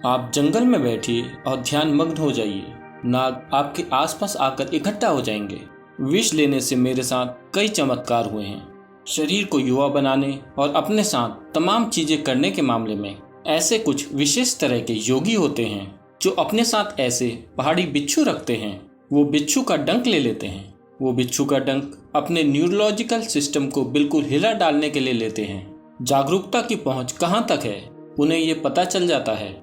आप जंगल में बैठिए और ध्यान मग्न हो जाइए। नाग आपके आसपास आकर इकट्ठा हो जाएंगे। विष लेने से मेरे साथ कई चमत्कार हुए हैं। शरीर को युवा बनाने और अपने साथ तमाम चीजें करने के मामले में ऐसे कुछ विशेष तरह के योगी होते हैं जो अपने साथ ऐसे पहाड़ी बिच्छू रखते हैं। वो बिच्छू का डंक ले लेते हैं। वो बिच्छू का डंक अपने न्यूरोलॉजिकल सिस्टम को बिल्कुल हिला डालने के लिए लेते हैं। जागरूकता की पहुंच कहां तक है उन्हें ये पता चल जाता है।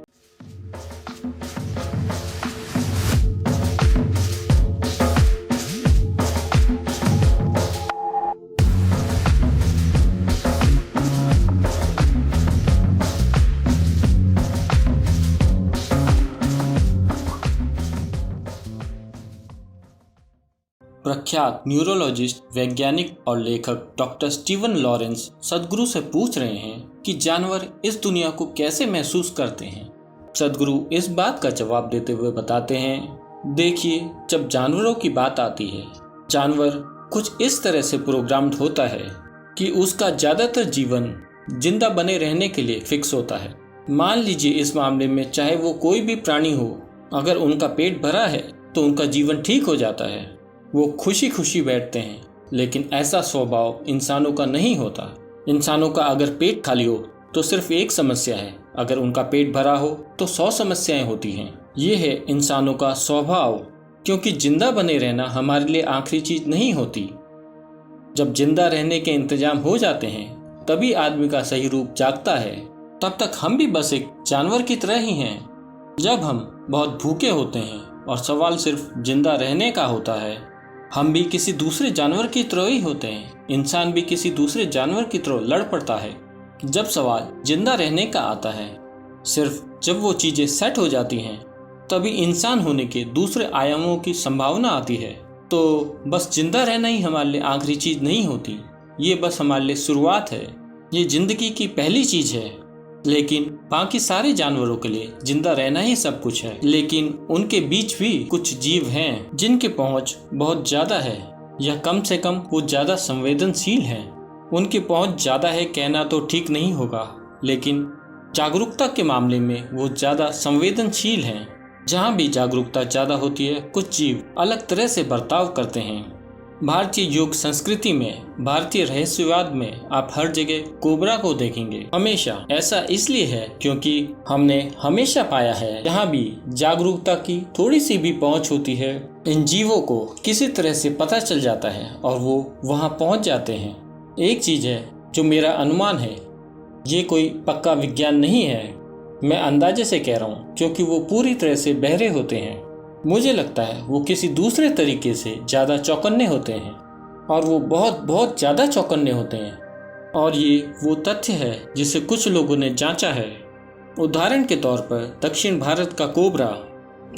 प्रख्यात न्यूरोलॉजिस्ट, वैज्ञानिक और लेखक डॉक्टर स्टीवन लॉरेंस सदगुरु से पूछ रहे हैं कि जानवर इस दुनिया को कैसे महसूस करते हैं। सदगुरु इस बात का जवाब देते हुए बताते हैं, देखिए, जब जानवरों की बात आती है, जानवर कुछ इस तरह से प्रोग्राम्ड होता है कि उसका ज्यादातर जीवन जिंदा बने रहने के लिए फिक्स होता है। मान लीजिए इस मामले में चाहे वो कोई भी प्राणी हो, अगर उनका पेट भरा है तो उनका जीवन ठीक हो जाता है। वो खुशी खुशी बैठते हैं। लेकिन ऐसा स्वभाव इंसानों का नहीं होता। इंसानों का अगर पेट खाली हो तो सिर्फ एक समस्या है, अगर उनका पेट भरा हो तो 100 समस्याएं होती हैं। ये है इंसानों का स्वभाव, क्योंकि जिंदा बने रहना हमारे लिए आखिरी चीज नहीं होती। जब जिंदा रहने के इंतजाम हो जाते हैं तभी आदमी का सही रूप जागता है। तब तक हम भी बस एक जानवर की तरह ही हैं। जब हम बहुत भूखे होते हैं और सवाल सिर्फ जिंदा रहने का होता है, हम भी किसी दूसरे जानवर की तरह ही होते हैं। इंसान भी किसी दूसरे जानवर की तरह लड़ पड़ता है। जब सवाल जिंदा रहने का आता है, सिर्फ जब वो चीजें सेट हो जाती हैं, तभी इंसान होने के दूसरे आयामों की संभावना आती है। तो बस जिंदा रहना ही हमारे लिए आखिरी चीज नहीं होती। ये बस हमारे लिए शुरुआत है। ये जिंदगी की पहली चीज है। लेकिन बाकी सारे जानवरों के लिए जिंदा रहना ही सब कुछ है। लेकिन उनके बीच भी कुछ जीव हैं जिनकी पहुंच बहुत ज्यादा है, या कम से कम वो ज्यादा संवेदनशील हैं। उनकी पहुंच ज्यादा है कहना तो ठीक नहीं होगा, लेकिन जागरूकता के मामले में वो ज्यादा संवेदनशील हैं। जहां भी जागरूकता ज्यादा होती है, कुछ जीव अलग तरह से बर्ताव करते हैं। भारतीय योग संस्कृति में, भारतीय रहस्यवाद में आप हर जगह कोबरा को देखेंगे। हमेशा ऐसा इसलिए है क्योंकि हमने हमेशा पाया है, जहाँ भी जागरूकता की थोड़ी सी भी पहुंच होती है, इन जीवों को किसी तरह से पता चल जाता है और वो वहां पहुंच जाते हैं। एक चीज है जो मेरा अनुमान है, ये कोई पक्का विज्ञान नहीं है, मैं अंदाजे से कह रहा हूँ, क्योंकि वो पूरी तरह से बहरे होते हैं। मुझे लगता है वो किसी दूसरे तरीके से ज्यादा चौकन्ने होते हैं, और वो बहुत बहुत ज्यादा चौकन्ने होते हैं। और ये वो तथ्य है जिसे कुछ लोगों ने जांचा है। उदाहरण के तौर पर दक्षिण भारत का कोबरा,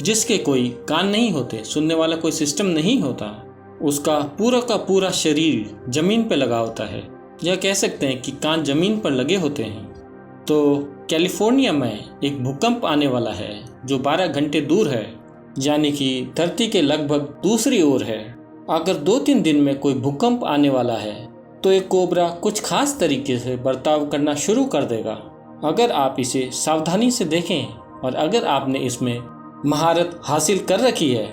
जिसके कोई कान नहीं होते, सुनने वाला कोई सिस्टम नहीं होता, उसका पूरा का पूरा शरीर जमीन पर लगा होता है, या कह सकते हैं कि कान जमीन पर लगे होते हैं। तो कैलिफोर्निया में एक भूकंप आने वाला है जो 12 घंटे दूर है, यानी कि धरती के लगभग दूसरी ओर है। अगर 2-3 दिन में कोई भूकंप आने वाला है तो एक कोबरा कुछ खास तरीके से बर्ताव करना शुरू कर देगा। अगर आप इसे सावधानी से देखें और अगर आपने इसमें महारत हासिल कर रखी है,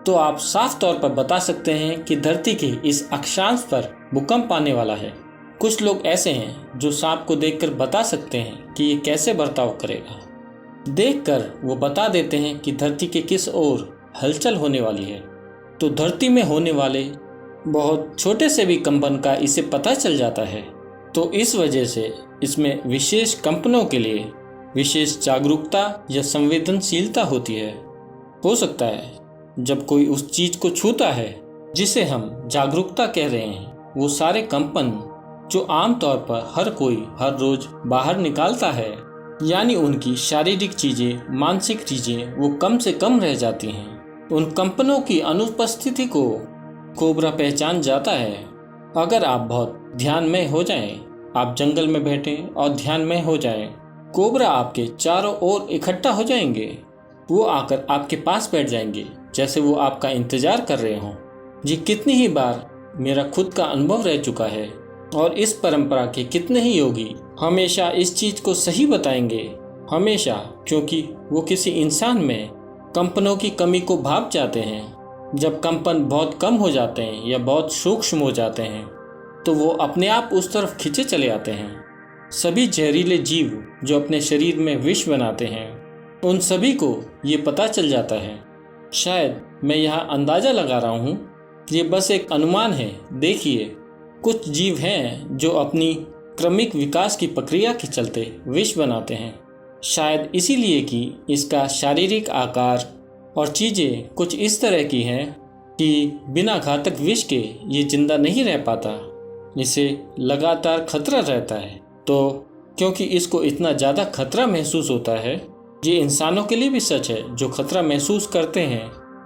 तो आप साफ तौर पर बता सकते हैं कि धरती के इस अक्षांश पर भूकंप आने वाला है। कुछ लोग ऐसे हैं जो सांप को देखकर बता सकते हैं कि ये कैसे बर्ताव करेगा। देखकर वो बता देते हैं कि धरती के किस ओर हलचल होने वाली है। तो धरती में होने वाले बहुत छोटे से भी कंपन का इसे पता चल जाता है। तो इस वजह से इसमें विशेष कंपनों के लिए विशेष जागरूकता या संवेदनशीलता होती है। हो सकता है जब कोई उस चीज को छूता है जिसे हम जागरूकता कह रहे हैं, वो सारे कंपन जो आमतौर पर हर कोई हर रोज बाहर निकालता है, यानी उनकी शारीरिक चीजें, मानसिक चीजें, वो कम से कम रह जाती हैं। उन कंपनों की अनुपस्थिति को कोबरा पहचान जाता है। अगर आप बहुत ध्यान में हो जाएं, आप जंगल में बैठें और ध्यान में हो जाएं, कोबरा आपके चारों ओर इकट्ठा हो जाएंगे। वो आकर आपके पास बैठ जाएंगे जैसे वो आपका इंतजार कर रहे हों। ये कितनी ही बार मेरा खुद का अनुभव रह चुका है, और इस परंपरा के कितने ही योगी हमेशा इस चीज को सही बताएंगे हमेशा, क्योंकि वो किसी इंसान में कंपनों की कमी को भाप जाते हैं। जब कंपन बहुत कम हो जाते हैं या बहुत सूक्ष्म हो जाते हैं तो वो अपने आप उस तरफ खींचे चले आते हैं। सभी जहरीले जीव जो अपने शरीर में विष बनाते हैं, उन सभी को ये पता चल जाता है। शायद मैं यहाँ अंदाज़ा लगा रहा हूँ, ये बस एक अनुमान है। देखिए, कुछ जीव हैं जो अपनी क्रमिक विकास की प्रक्रिया के चलते विष बनाते हैं। शायद इसीलिए कि इसका शारीरिक आकार और चीज़ें कुछ इस तरह की हैं कि बिना घातक विष के ये जिंदा नहीं रह पाता। इसे लगातार खतरा रहता है। तो क्योंकि इसको इतना ज़्यादा खतरा महसूस होता है, ये इंसानों के लिए भी सच है। जो खतरा महसूस करते हैं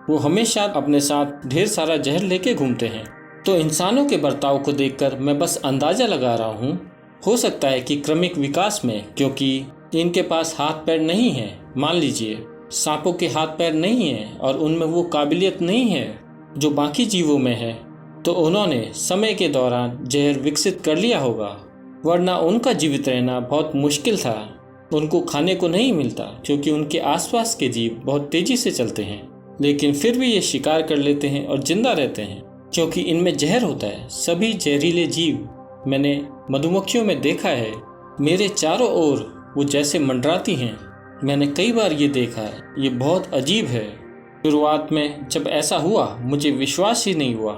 वो हमेशा अपने साथ ढेर सारा जहर लेके घूमते हैं। तो इंसानों के बर्ताव को देखकर मैं बस अंदाज़ा लगा रहा हूँ, हो सकता है कि क्रमिक विकास में, क्योंकि इनके पास हाथ पैर नहीं है, मान लीजिए सांपों के हाथ पैर नहीं है और उनमें वो काबिलियत नहीं है जो बाकी जीवों में है, तो उन्होंने समय के दौरान जहर विकसित कर लिया होगा, वरना उनका जीवित रहना बहुत मुश्किल था। उनको खाने को नहीं मिलता क्योंकि उनके आसपास के जीव बहुत तेजी से चलते हैं, लेकिन फिर भी ये शिकार कर लेते हैं और जिंदा रहते हैं क्योंकि इनमें जहर होता है। सभी जहरीले जीव मैंने मधुमक्खियों में देखा है, मेरे चारों ओर वो जैसे मंडराती हैं। मैंने कई बार ये देखा है, ये बहुत अजीब है। शुरुआत में जब ऐसा हुआ मुझे विश्वास ही नहीं हुआ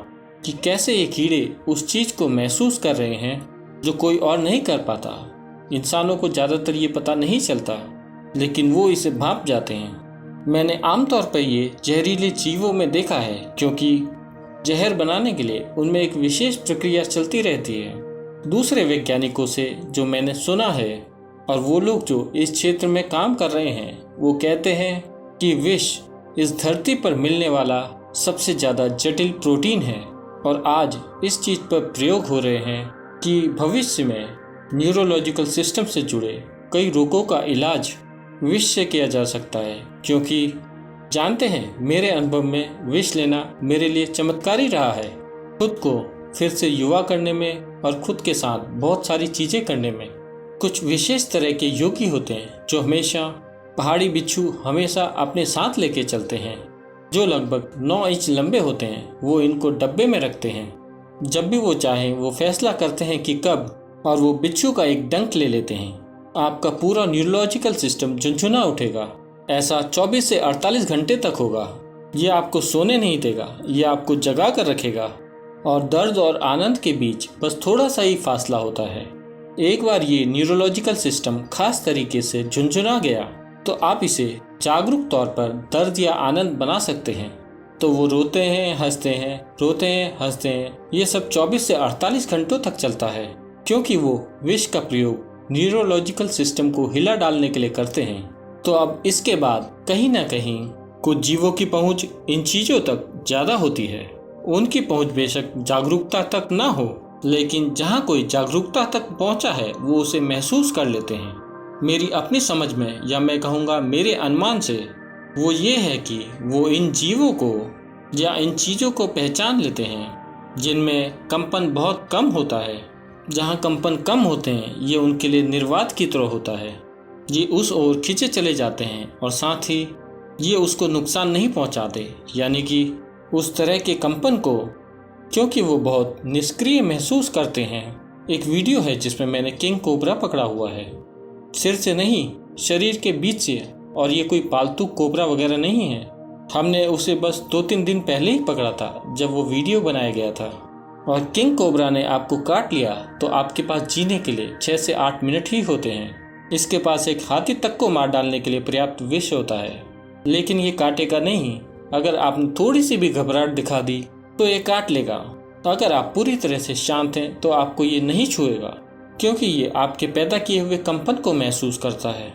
कि कैसे ये कीड़े उस चीज़ को महसूस कर रहे हैं जो कोई और नहीं कर पाता। इंसानों को ज़्यादातर ये पता नहीं चलता, लेकिन वो इसे भांप जाते हैं। मैंने आमतौर पर ये जहरीले जीवों में देखा है क्योंकि जहर बनाने के लिए उनमें एक विशेष प्रक्रिया चलती रहती है। दूसरे वैज्ञानिकों से जो मैंने सुना है और वो लोग जो इस क्षेत्र में काम कर रहे हैं, वो कहते हैं कि विष इस धरती पर मिलने वाला सबसे ज़्यादा जटिल प्रोटीन है और आज इस चीज़ पर प्रयोग हो रहे हैं कि भविष्य में न्यूरोलॉजिकल सिस्टम से जुड़े कई रोगों का इलाज विष से किया जा सकता है। क्योंकि जानते हैं, मेरे अनुभव में विष लेना मेरे लिए चमत्कारी रहा है, खुद को फिर से युवा करने में और खुद के साथ बहुत सारी चीज़ें करने में। कुछ विशेष तरह के योगी होते हैं जो हमेशा पहाड़ी बिच्छू हमेशा अपने साथ लेके चलते हैं, जो लगभग 9 इंच लंबे होते हैं। वो इनको डब्बे में रखते हैं। जब भी वो चाहें वो फैसला करते हैं कि कब, और वो बिच्छू का एक डंक ले लेते हैं। आपका पूरा न्यूरोलॉजिकल सिस्टम झुनझुना उठेगा। ऐसा 24 से 48 घंटे तक होगा। ये आपको सोने नहीं देगा, ये आपको जगा कर रखेगा और दर्द और आनंद के बीच बस थोड़ा सा ही फासला होता है। एक बार ये न्यूरोलॉजिकल सिस्टम खास तरीके से झुनझुना गया तो आप इसे जागरूक तौर पर दर्द या आनंद बना सकते हैं। तो वो रोते हैं, हंसते हैं, रोते हैं, हंसते हैं। ये सब 24 से 48 घंटों तक चलता है क्योंकि वो विष का प्रयोग न्यूरोलॉजिकल सिस्टम को हिला डालने के लिए करते हैं। तो अब इसके बाद कहीं ना कहीं कुछ जीवों की पहुंच इन चीज़ों तक ज़्यादा होती है। उनकी पहुंच बेशक जागरूकता तक ना हो, लेकिन जहाँ कोई जागरूकता तक पहुँचा है वो उसे महसूस कर लेते हैं। मेरी अपनी समझ में, या मैं कहूँगा मेरे अनुमान से, वो ये है कि वो इन जीवों को या इन चीज़ों को पहचान लेते हैं जिनमें कंपन बहुत कम होता है। जहाँ कंपन कम होते हैं ये उनके लिए निर्वात की तरह होता है। ये उस ओर खींचे चले जाते हैं और साथ ही ये उसको नुकसान नहीं पहुँचाते, यानी कि उस तरह के कंपन को, क्योंकि वो बहुत निष्क्रिय महसूस करते हैं। एक वीडियो है जिसमें मैंने किंग कोबरा पकड़ा हुआ है, सिर से नहीं शरीर के बीच से, और ये कोई पालतू कोबरा वगैरह नहीं है। हमने उसे बस 2-3 दिन पहले ही पकड़ा था जब वो वीडियो बनाया गया था। और किंग कोबरा ने आपको काट लिया तो आपके पास जीने के लिए 6 से 8 मिनट ही होते हैं। इसके पास एक हाथी तक को मार डालने के लिए पर्याप्त विष होता है, लेकिन ये काटेगा नहीं। अगर आपने थोड़ी सी भी घबराहट दिखा दी तो ये काट लेगा। अगर आप पूरी तरह से शांत हैं तो आपको ये नहीं छुएगा, क्योंकि ये आपके पैदा किए हुए कंपन को महसूस करता है।